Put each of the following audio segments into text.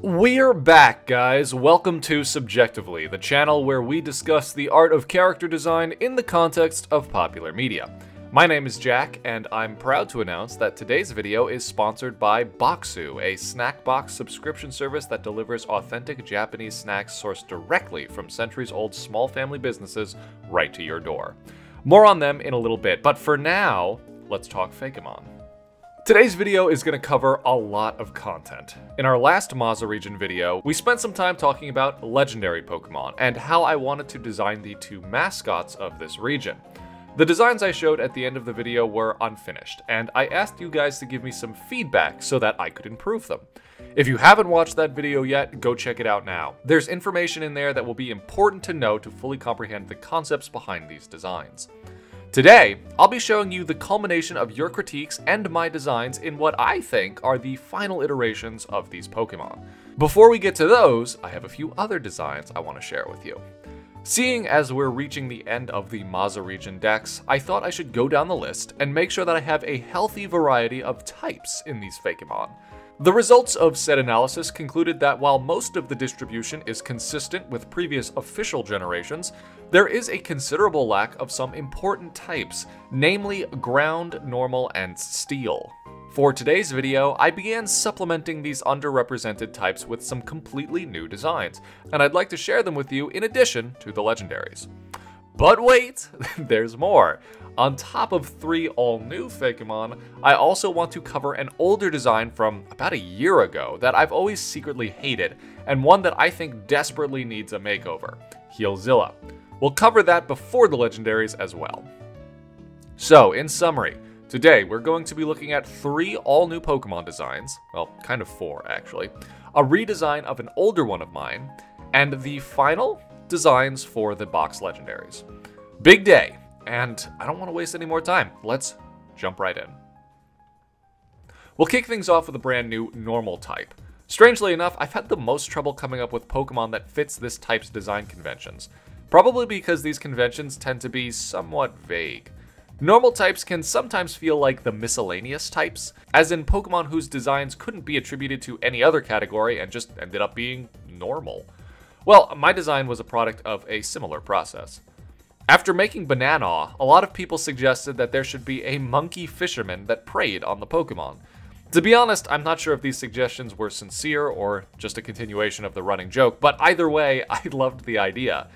We're back, guys. Welcome to Subjectively, the channel where we discuss the art of character design in the context of popular media. My name is Jack, and I'm proud to announce that today's video is sponsored by Boxu, a snack box subscription service that delivers authentic Japanese snacks sourced directly from centuries-old small family businesses right to your door. More on them in a little bit, but for now, let's talk Fakemon. Today's video is going to cover a lot of content. In our last Maza region video, we spent some time talking about legendary Pokemon and how I wanted to design the two mascots of this region. The designs I showed at the end of the video were unfinished, and I asked you guys to give me some feedback so that I could improve them. If you haven't watched that video yet, go check it out now. There's information in there that will be important to know to fully comprehend the concepts behind these designs. Today, I'll be showing you the culmination of your critiques and my designs in what I think are the final iterations of these Pokemon. Before we get to those, I have a few other designs I want to share with you. Seeing as we're reaching the end of the Maza region decks, I thought I should go down the list and make sure that I have a healthy variety of types in these Fakemon. The results of said analysis concluded that while most of the distribution is consistent with previous official generations, there is a considerable lack of some important types, namely ground, normal, and steel. For today's video, I began supplementing these underrepresented types with some completely new designs, and I'd like to share them with you in addition to the legendaries. But wait, there's more. On top of 3 all-new Fakemon, I also want to cover an older design from about a year ago that I've always secretly hated, and one that I think desperately needs a makeover, Healzilla. We'll cover that before the legendaries as well. So, in summary, today we're going to be looking at 3 all-new Pokemon designs, well, kind of 4 actually, a redesign of an older one of mine, and the final designs for the box legendaries. Big day! And I don't want to waste any more time. Let's jump right in. We'll kick things off with a brand new normal type. Strangely enough, I've had the most trouble coming up with Pokemon that fits this type's design conventions. Probably because these conventions tend to be somewhat vague. Normal types can sometimes feel like the miscellaneous types, as in Pokemon whose designs couldn't be attributed to any other category and just ended up being normal. Well, my design was a product of a similar process. After making Bonneau, a lot of people suggested that there should be a monkey fisherman that preyed on the Pokemon. To be honest, I'm not sure if these suggestions were sincere or just a continuation of the running joke, but either way, I loved the idea.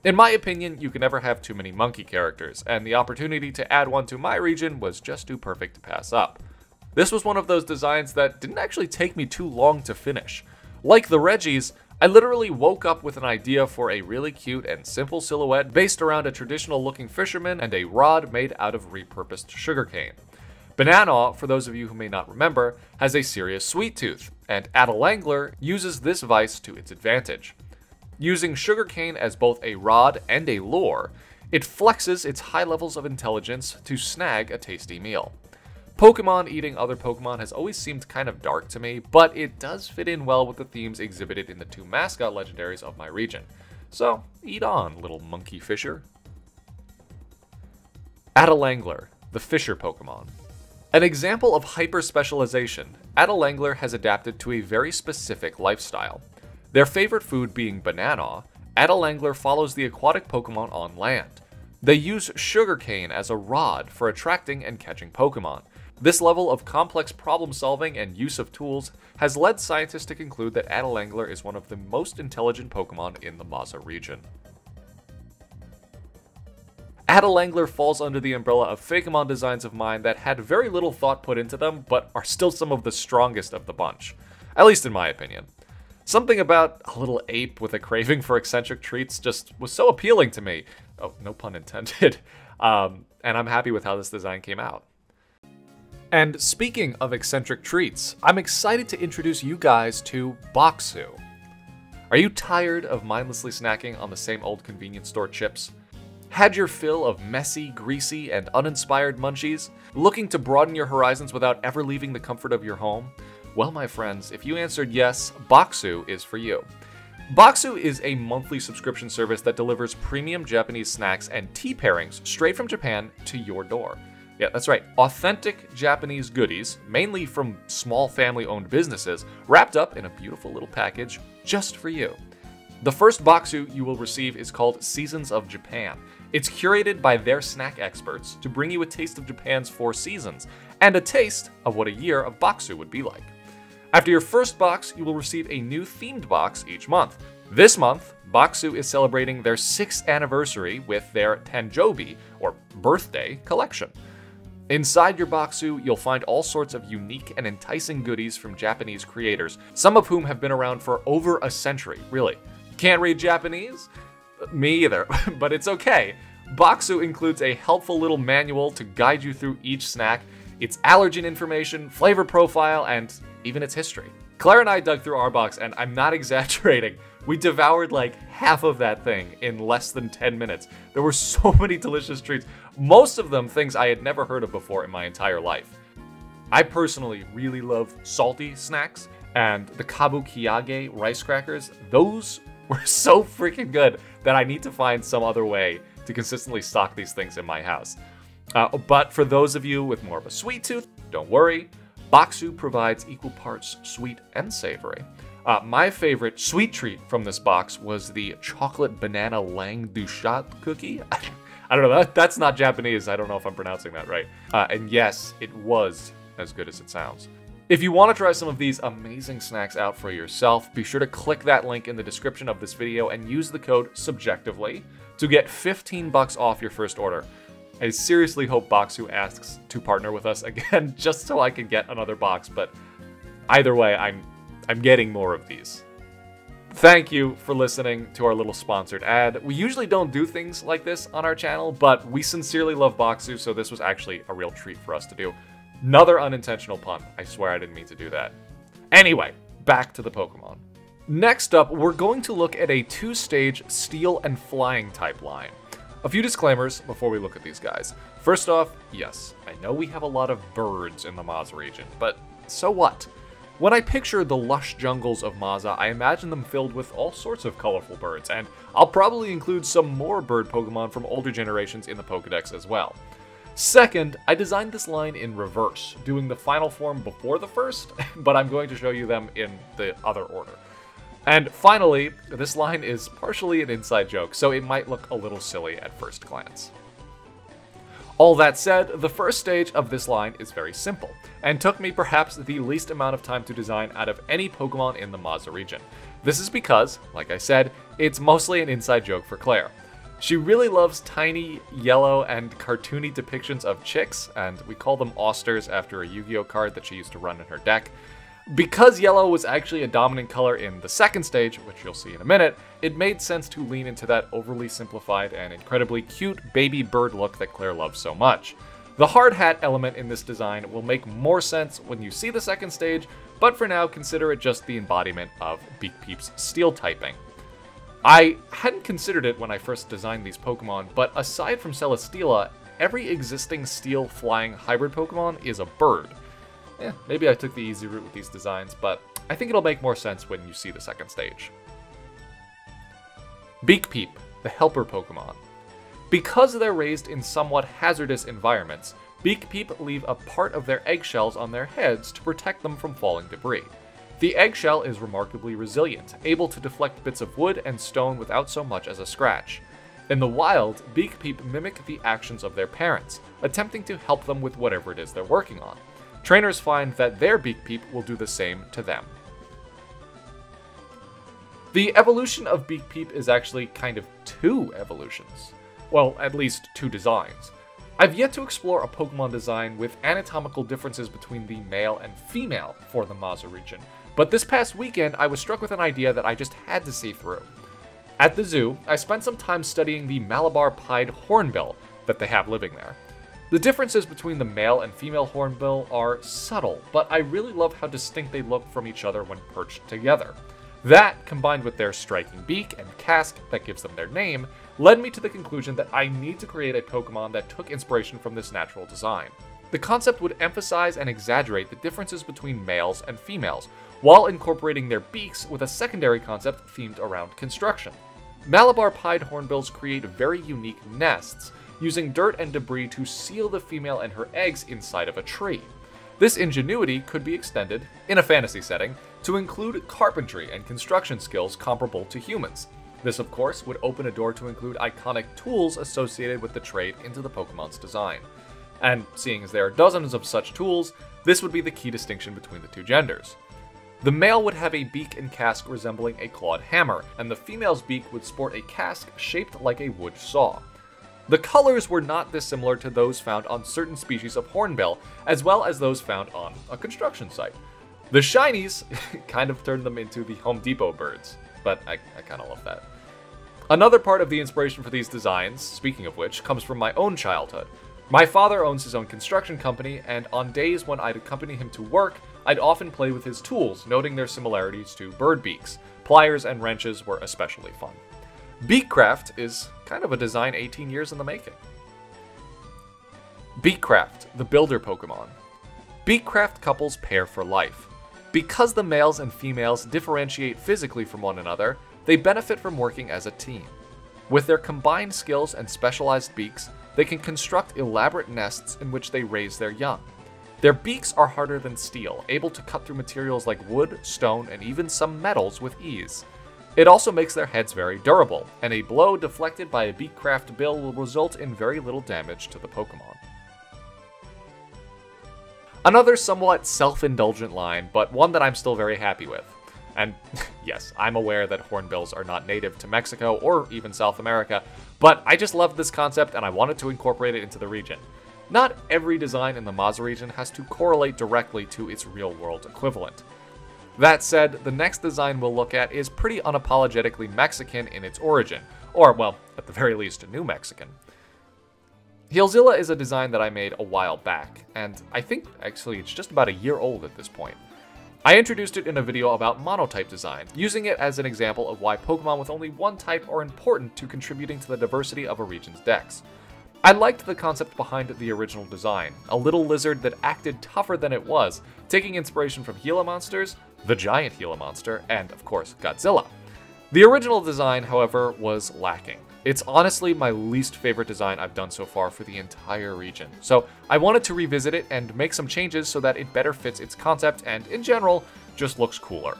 In my opinion, you can never have too many monkey characters, and the opportunity to add one to my region was just too perfect to pass up. This was one of those designs that didn't actually take me too long to finish. Like the Reggies, I literally woke up with an idea for a really cute and simple silhouette based around a traditional looking fisherman and a rod made out of repurposed sugarcane. Bonneau, for those of you who may not remember, has a serious sweet tooth, and Adelangler uses this vice to its advantage. Using sugarcane as both a rod and a lure, it flexes its high levels of intelligence to snag a tasty meal. Pokemon eating other Pokemon has always seemed kind of dark to me, but it does fit in well with the themes exhibited in the 2 mascot legendaries of my region. So, eat on, little monkey fisher. Adelangler, the fisher Pokemon. An example of hyper-specialization, Adelangler has adapted to a very specific lifestyle. Their favorite food being banana, Adelangler follows the aquatic Pokemon on land. They use sugarcane as a rod for attracting and catching Pokemon. This level of complex problem solving and use of tools has led scientists to conclude that Adelangler is one of the most intelligent Pokemon in the Maza region. Adelangler falls under the umbrella of Fakemon designs of mine that had very little thought put into them, but are still some of the strongest of the bunch. At least in my opinion. Something about a little ape with a craving for eccentric treats just was so appealing to me. Oh, no pun intended. And I'm happy with how this design came out. And speaking of eccentric treats, I'm excited to introduce you guys to Boxu. Are you tired of mindlessly snacking on the same old convenience store chips? Had your fill of messy, greasy, and uninspired munchies? Looking to broaden your horizons without ever leaving the comfort of your home? Well, my friends, if you answered yes, Boxu is for you. Boxu is a monthly subscription service that delivers premium Japanese snacks and tea pairings straight from Japan to your door. Yeah, that's right. Authentic Japanese goodies, mainly from small family-owned businesses, wrapped up in a beautiful little package just for you. The first boxu you will receive is called Seasons of Japan. It's curated by their snack experts to bring you a taste of Japan's 4 seasons, and a taste of what a year of boxu would be like. After your first box, you will receive a new themed box each month. This month, Boxu is celebrating their 6th anniversary with their Tanjobi, or birthday, collection. Inside your Boxu, you'll find all sorts of unique and enticing goodies from Japanese creators, some of whom have been around for over a century, really. Can't read Japanese? Me either, but it's okay. Boxu includes a helpful little manual to guide you through each snack, its allergen information, flavor profile, and even its history. Claire and I dug through our box, and I'm not exaggerating. We devoured like half of that thing in less than 10 minutes. There were so many delicious treats, most of them things I had never heard of before in my entire life. I personally really love salty snacks, and the Kabukiyage rice crackers, those were so freaking good that I need to find some other way to consistently stock these things in my house. But for those of you with more of a sweet tooth, don't worry. Boxu provides equal parts sweet and savory. My favorite sweet treat from this box was the chocolate banana langue du chat cookie. I don't know, that's not Japanese. I don't know if I'm pronouncing that right. And yes, it was as good as it sounds. If you want to try some of these amazing snacks out for yourself, be sure to click that link in the description of this video and use the code SUBJECTIVELY to get 15 bucks off your first order. I seriously hope Boxu asks to partner with us again just so I can get another box, but either way, I'm getting more of these. Thank you for listening to our little sponsored ad. We usually don't do things like this on our channel, but we sincerely love Boxu, so this was actually a real treat for us to do. Another unintentional pun. I swear I didn't mean to do that. Anyway, back to the Pokemon. Next up, we're going to look at a 2-stage steel and flying type line. A few disclaimers before we look at these guys. First off, yes, I know we have a lot of birds in the Maza region, but so what? When I picture the lush jungles of Maza, I imagine them filled with all sorts of colorful birds, and I'll probably include some more bird Pokemon from older generations in the Pokedex as well. Second, I designed this line in reverse, doing the final form before the first, but I'm going to show you them in the other order. And finally, this line is partially an inside joke, so it might look a little silly at first glance. All that said, the first stage of this line is very simple, and took me perhaps the least amount of time to design out of any Pokemon in the Maza region. This is because, like I said, it's mostly an inside joke for Claire. She really loves tiny, yellow, and cartoony depictions of chicks, and we call them Austers after a Yu-Gi-Oh card that she used to run in her deck. Because yellow was actually a dominant color in the second stage, which you'll see in a minute, it made sense to lean into that overly simplified and incredibly cute baby bird look that Claire loves so much. The hard hat element in this design will make more sense when you see the second stage, but for now consider it just the embodiment of Beak Peep's steel typing. I hadn't considered it when I first designed these Pokemon, but aside from Celesteela, every existing steel flying hybrid Pokemon is a bird. Maybe I took the easy route with these designs, but I think it'll make more sense when you see the second stage. Beak Peep, the helper Pokemon. Because they're raised in somewhat hazardous environments, Beak Peep leave a part of their eggshells on their heads to protect them from falling debris. The eggshell is remarkably resilient, able to deflect bits of wood and stone without so much as a scratch. In the wild, Beak Peep mimic the actions of their parents, attempting to help them with whatever it is they're working on. Trainers find that their Beak Peep will do the same to them. The evolution of Beak Peep is actually kind of 2 evolutions. Well, at least 2 designs. I've yet to explore a Pokemon design with anatomical differences between the male and female for the Maza region, but this past weekend I was struck with an idea that I just had to see through. At the zoo, I spent some time studying the Malabar pied hornbill that they have living there. The differences between the male and female hornbill are subtle, but I really love how distinct they look from each other when perched together. That, combined with their striking beak and casque that gives them their name, led me to the conclusion that I need to create a Pokemon that took inspiration from this natural design. The concept would emphasize and exaggerate the differences between males and females, while incorporating their beaks with a secondary concept themed around construction. Malabar pied hornbills create very unique nests, using dirt and debris to seal the female and her eggs inside of a tree. This ingenuity could be extended, in a fantasy setting, to include carpentry and construction skills comparable to humans. This, of course, would open a door to include iconic tools associated with the trait into the Pokemon's design. And seeing as there are dozens of such tools, this would be the key distinction between the two genders. The male would have a beak and casque resembling a clawed hammer, and the female's beak would sport a casque shaped like a wood saw. The colors were not dissimilar to those found on certain species of hornbill, as well as those found on a construction site. The shinies kind of turned them into the Home Depot birds, but I kind of love that. Another part of the inspiration for these designs, speaking of which, comes from my own childhood. My father owns his own construction company, and on days when I'd accompany him to work, I'd often play with his tools, noting their similarities to bird beaks. Pliers and wrenches were especially fun. Beakcraft is kind of a design 18 years in the making. Beakcraft, the builder Pokemon. Beakcraft couples pair for life. Because the males and females differentiate physically from one another, they benefit from working as a team. With their combined skills and specialized beaks, they can construct elaborate nests in which they raise their young. Their beaks are harder than steel, able to cut through materials like wood, stone, and even some metals with ease. It also makes their heads very durable, and a blow deflected by a Beakcraft bill will result in very little damage to the Pokemon. Another somewhat self-indulgent line, but one that I'm still very happy with. And yes, I'm aware that hornbills are not native to Mexico or even South America, but I just loved this concept and I wanted to incorporate it into the region. Not every design in the Mazda region has to correlate directly to its real-world equivalent. That said, the next design we'll look at is pretty unapologetically Mexican in its origin, or, well, at the very least, New Mexican. Heelzilla is a design that I made a while back, and I think actually it's just about a year old at this point. I introduced it in a video about monotype design, using it as an example of why Pokemon with only one type are important to contributing to the diversity of a region's dex. I liked the concept behind the original design, a little lizard that acted tougher than it was, taking inspiration from Gila monsters, the giant Gila monster, and of course Godzilla. The original design, however, was lacking. It's honestly my least favorite design I've done so far for the entire region, so I wanted to revisit it and make some changes so that it better fits its concept and, in general, just looks cooler.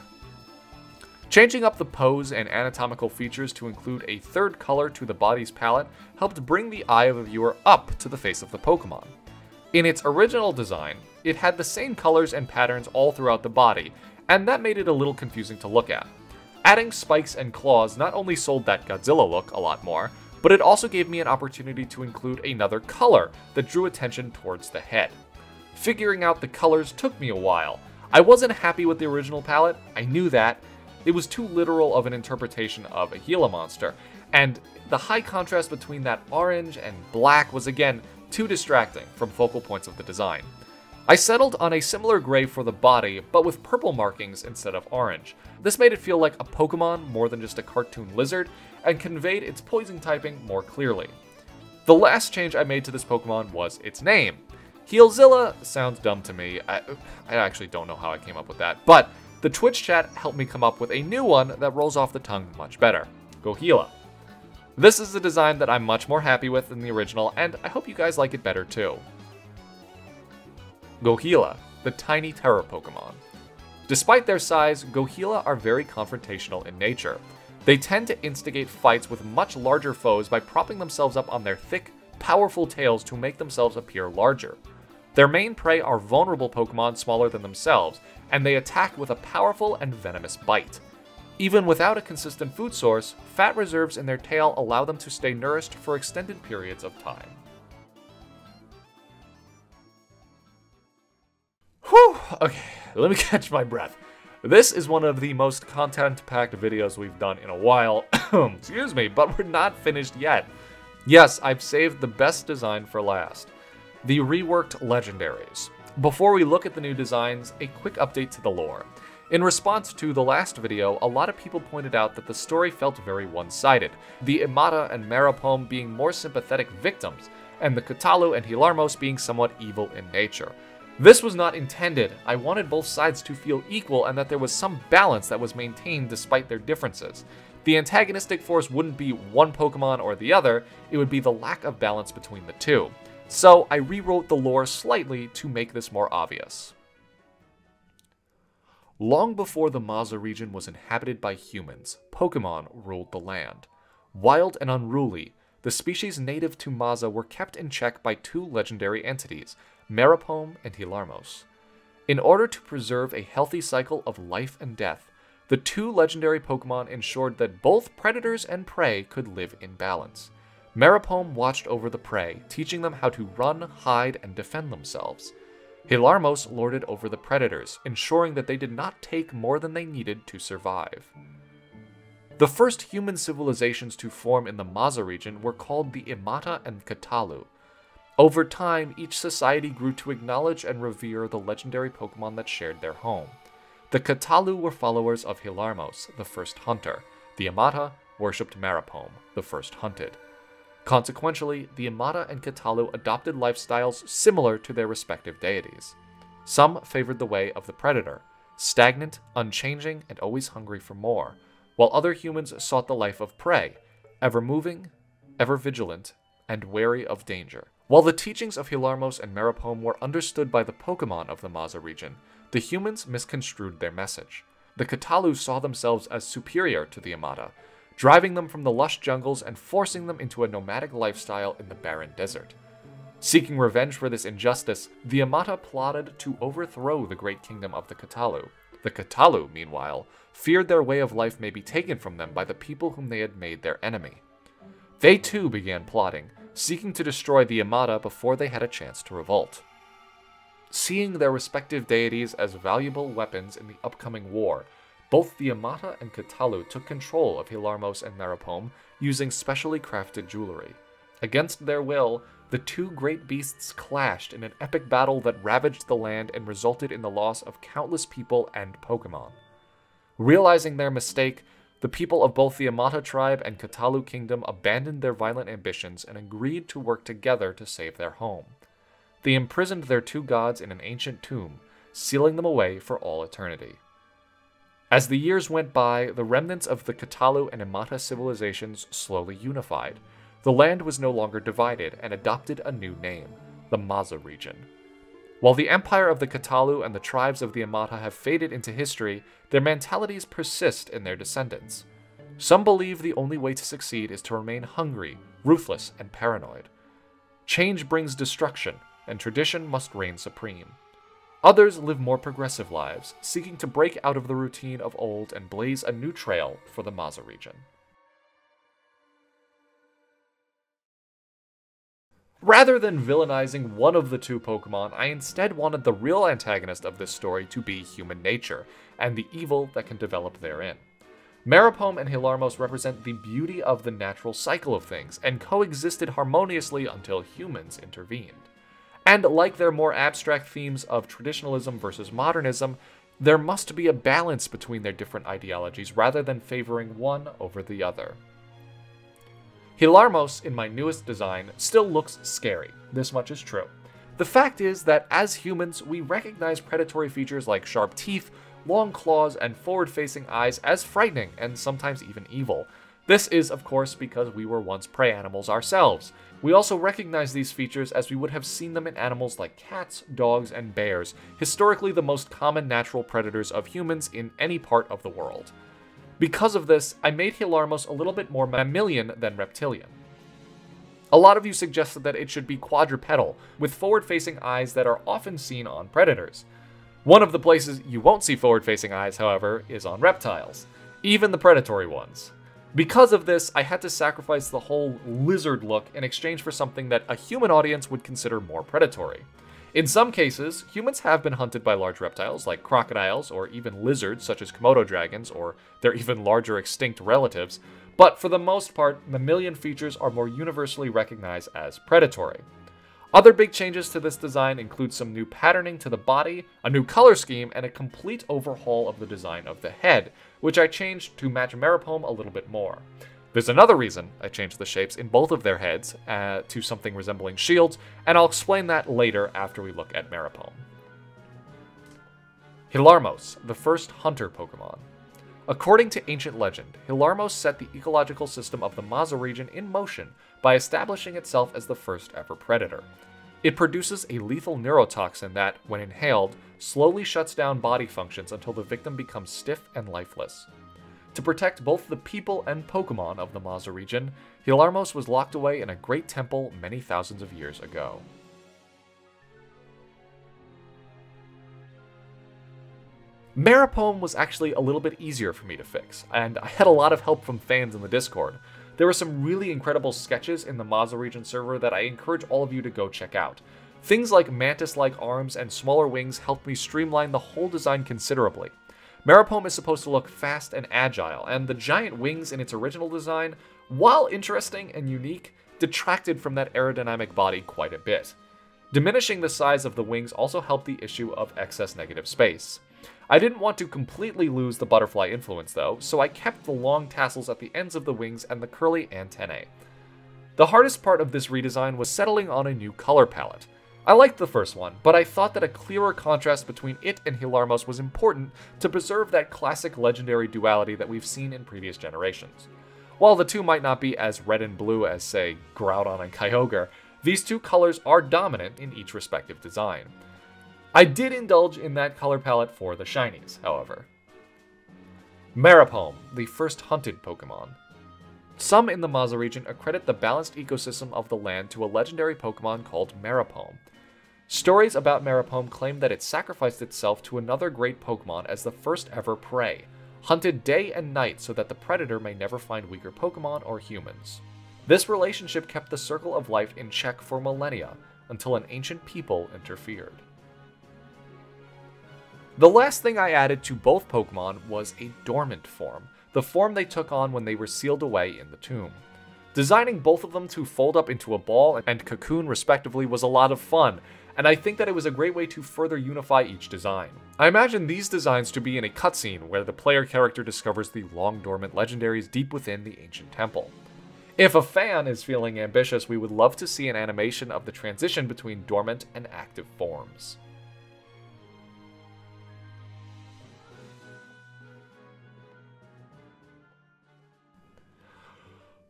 Changing up the pose and anatomical features to include a third color to the body's palette helped bring the eye of the viewer up to the face of the Pokemon. In its original design, it had the same colors and patterns all throughout the body, and that made it a little confusing to look at. Adding spikes and claws not only sold that Godzilla look a lot more, but it also gave me an opportunity to include another color that drew attention towards the head. Figuring out the colors took me a while. I wasn't happy with the original palette, I knew that. It was too literal of an interpretation of a Gila monster, and the high contrast between that orange and black was again too distracting from focal points of the design. I settled on a similar gray for the body, but with purple markings instead of orange. This made it feel like a Pokemon more than just a cartoon lizard, and conveyed its poison typing more clearly. The last change I made to this Pokemon was its name. Heelzilla sounds dumb to me, I actually don't know how I came up with that, but the Twitch chat helped me come up with a new one that rolls off the tongue much better. Gohila. This is a design that I'm much more happy with than the original, and I hope you guys like it better too. Gohila, the tiny terror Pokemon. Despite their size, Gohila are very confrontational in nature. They tend to instigate fights with much larger foes by propping themselves up on their thick, powerful tails to make themselves appear larger. Their main prey are vulnerable Pokemon smaller than themselves, and they attack with a powerful and venomous bite. Even without a consistent food source, fat reserves in their tail allow them to stay nourished for extended periods of time. Whew, okay, let me catch my breath. This is one of the most content-packed videos we've done in a while, excuse me, but we're not finished yet. Yes, I've saved the best design for last. The reworked legendaries. Before we look at the new designs, a quick update to the lore. In response to the last video, a lot of people pointed out that the story felt very one-sided, the Imada and Maripome being more sympathetic victims, and the Katalu and Hilarmos being somewhat evil in nature. This was not intended. I wanted both sides to feel equal and that there was some balance that was maintained despite their differences. The antagonistic force wouldn't be one Pokemon or the other, it would be the lack of balance between the two. So I rewrote the lore slightly to make this more obvious. Long before the Maza region was inhabited by humans, Pokemon ruled the land. Wild and unruly, the species native to Maza were kept in check by two legendary entities, Maripome and Hilarmos. In order to preserve a healthy cycle of life and death, the two legendary Pokemon ensured that both predators and prey could live in balance. Maripome watched over the prey, teaching them how to run, hide, and defend themselves. Hilarmos lorded over the predators, ensuring that they did not take more than they needed to survive. The first human civilizations to form in the Maza region were called the Imata and Katalu. Over time, each society grew to acknowledge and revere the legendary Pokemon that shared their home. The Katalu were followers of Hilarmos, the first hunter. The Imata worshipped Maripome, the first hunted. Consequentially, the Imata and Katalu adopted lifestyles similar to their respective deities. Some favored the way of the predator, stagnant, unchanging, and always hungry for more, while other humans sought the life of prey, ever moving, ever vigilant, and wary of danger. While the teachings of Hilarmos and Maripome were understood by the Pokemon of the Maza region, the humans misconstrued their message. The Katalu saw themselves as superior to the Imata, driving them from the lush jungles and forcing them into a nomadic lifestyle in the barren desert. Seeking revenge for this injustice, the Imata plotted to overthrow the great kingdom of the Katalu. The Katalu, meanwhile, feared their way of life may be taken from them by the people whom they had made their enemy. They too began plotting, seeking to destroy the Imata before they had a chance to revolt. Seeing their respective deities as valuable weapons in the upcoming war, both the Imata and Katalu took control of Hilarmos and Maripome using specially crafted jewelry. Against their will, the two great beasts clashed in an epic battle that ravaged the land and resulted in the loss of countless people and Pokemon. Realizing their mistake, the people of both the Imata tribe and Katalu kingdom abandoned their violent ambitions and agreed to work together to save their home. They imprisoned their two gods in an ancient tomb, sealing them away for all eternity. As the years went by, the remnants of the Katalu and Imata civilizations slowly unified. The land was no longer divided and adopted a new name, the Maza region. While the empire of the Katalu and the tribes of the Imata have faded into history, their mentalities persist in their descendants. Some believe the only way to succeed is to remain hungry, ruthless, and paranoid. Change brings destruction, and tradition must reign supreme. Others live more progressive lives, seeking to break out of the routine of old and blaze a new trail for the Maza region. Rather than villainizing one of the two Pokemon, I instead wanted the real antagonist of this story to be human nature, and the evil that can develop therein. Maripome and Hilarmos represent the beauty of the natural cycle of things, and coexisted harmoniously until humans intervened. And like their more abstract themes of traditionalism versus modernism, there must be a balance between their different ideologies rather than favoring one over the other. Hilarmos, in my newest design, still looks scary. This much is true. The fact is that as humans, we recognize predatory features like sharp teeth, long claws, and forward-facing eyes as frightening and sometimes even evil. This is, of course, because we were once prey animals ourselves. We also recognize these features as we would have seen them in animals like cats, dogs, and bears, historically the most common natural predators of humans in any part of the world. Because of this, I made Hilarmos a little bit more mammalian than reptilian. A lot of you suggested that it should be quadrupedal, with forward-facing eyes that are often seen on predators. One of the places you won't see forward-facing eyes, however, is on reptiles, even the predatory ones. Because of this, I had to sacrifice the whole lizard look in exchange for something that a human audience would consider more predatory. In some cases, humans have been hunted by large reptiles like crocodiles or even lizards such as Komodo dragons or their even larger extinct relatives, but for the most part, mammalian features are more universally recognized as predatory. Other big changes to this design include some new patterning to the body, a new color scheme, and a complete overhaul of the design of the head, which I changed to match Maripome a little bit more. There's another reason I changed the shapes in both of their heads to something resembling shields, and I'll explain that later after we look at Maripome. Hilarmos, the first hunter Pokemon. According to ancient legend, Hilarmos set the ecological system of the Maza region in motion by establishing itself as the first ever predator. It produces a lethal neurotoxin that, when inhaled, slowly shuts down body functions until the victim becomes stiff and lifeless. To protect both the people and Pokemon of the Maza region, Hilarmos was locked away in a great temple many thousands of years ago. Maripome was actually a little bit easier for me to fix, and I had a lot of help from fans in the Discord. There were some really incredible sketches in the Maza region server that I encourage all of you to go check out. Things like mantis-like arms and smaller wings helped me streamline the whole design considerably. Maripome is supposed to look fast and agile, and the giant wings in its original design, while interesting and unique, detracted from that aerodynamic body quite a bit. Diminishing the size of the wings also helped the issue of excess negative space. I didn't want to completely lose the butterfly influence though, so I kept the long tassels at the ends of the wings and the curly antennae. The hardest part of this redesign was settling on a new color palette. I liked the first one, but I thought that a clearer contrast between it and Hilarmos was important to preserve that classic legendary duality that we've seen in previous generations. While the two might not be as red and blue as, say, Groudon and Kyogre, these two colors are dominant in each respective design. I did indulge in that color palette for the shinies, however. Maripome, the first hunted Pokemon. Some in the Maza region accredit the balanced ecosystem of the land to a legendary Pokemon called Maripome. Stories about Maripome claim that it sacrificed itself to another great Pokemon as the first ever prey, hunted day and night so that the predator may never find weaker Pokemon or humans. This relationship kept the circle of life in check for millennia, until an ancient people interfered. The last thing I added to both Pokemon was a dormant form, the form they took on when they were sealed away in the tomb. Designing both of them to fold up into a ball and cocoon respectively was a lot of fun, and I think that it was a great way to further unify each design. I imagine these designs to be in a cutscene where the player character discovers the long-dormant legendaries deep within the ancient temple. If a fan is feeling ambitious, we would love to see an animation of the transition between dormant and active forms.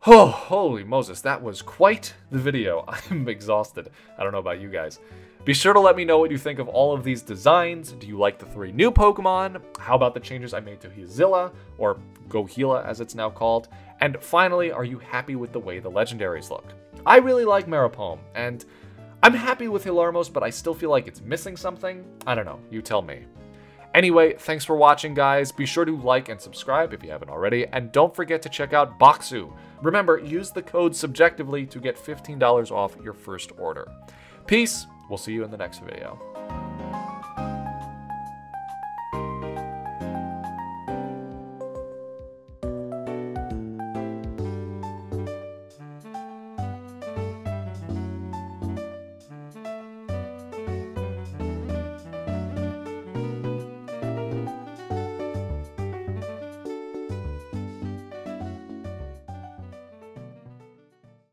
Oh, holy Moses, that was quite the video. I'm exhausted. I don't know about you guys. Be sure to let me know what you think of all of these designs. Do you like the 3 new Pokemon? How about the changes I made to Hezilla, or Gohila as it's now called? And finally, are you happy with the way the legendaries look? I really like Maripome, and I'm happy with Hilarmos, but I still feel like it's missing something. I don't know, you tell me. Anyway, thanks for watching, guys. Be sure to like and subscribe if you haven't already, and don't forget to check out Boxu. Remember, use the code subjectively to get $15 off your first order. Peace. We'll see you in the next video.